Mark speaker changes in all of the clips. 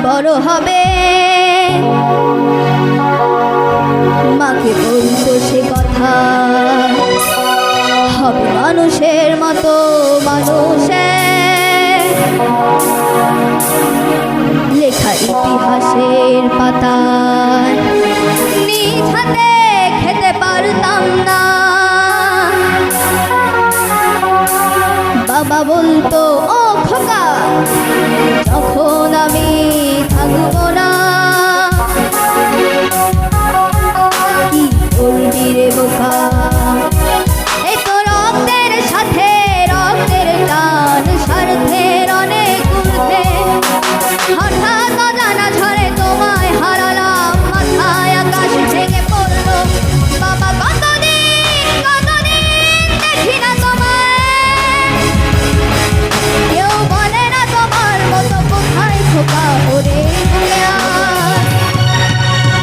Speaker 1: বড় হবে মাকে বলতো সে কথা হবে মানুষের মতো মানুষের লেখা ইতিহাসের পাতায় নিজ হাতে খেতে পারতাম না বাবা বলতো ও খোকা যখন আমি থাকবো না কি করবি রে বোকা এই তো রক্তের সাথে রক্তের টান স্বার্থের অনেক ঊর্ধ্বে হঠাৎ অজানা ঝড়ে তোমায় হারালাম মাথায় আকাশ ভেঙে পড়লো বাবা কতদিন দেখি না তোমায় কেউ বলে না তোমার মতো কোথায় খোকা ওরে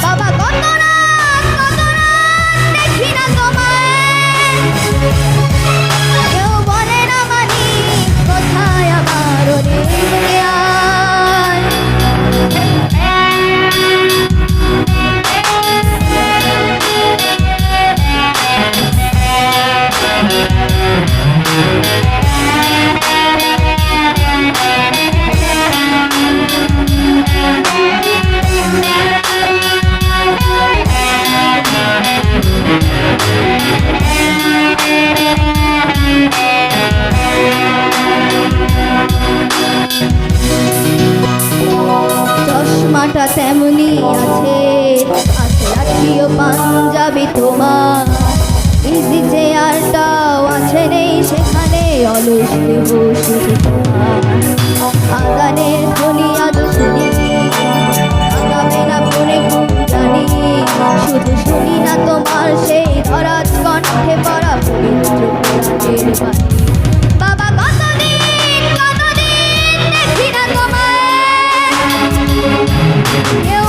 Speaker 1: বাবা কত রাত দেখি না তোমায় কেউ বলে না মানি কোথায় আমার ওরে চশমাটা তেমনি আছে লাঠিও পাঞ্জাবি তোমার ইজি চেয়ারটাও আছে নেই সেখানে অলস দেহ শুধু তোমার আগানের ধ্বনি আজ শুনি আগামে না পরে খুব জানি শুধু শুনি না তোমার সেই ধরাজ কণ্ঠে পড়া পবিত্র কোরআনের বাণী বাবা কতদিন দেখি না তোমায় কেউ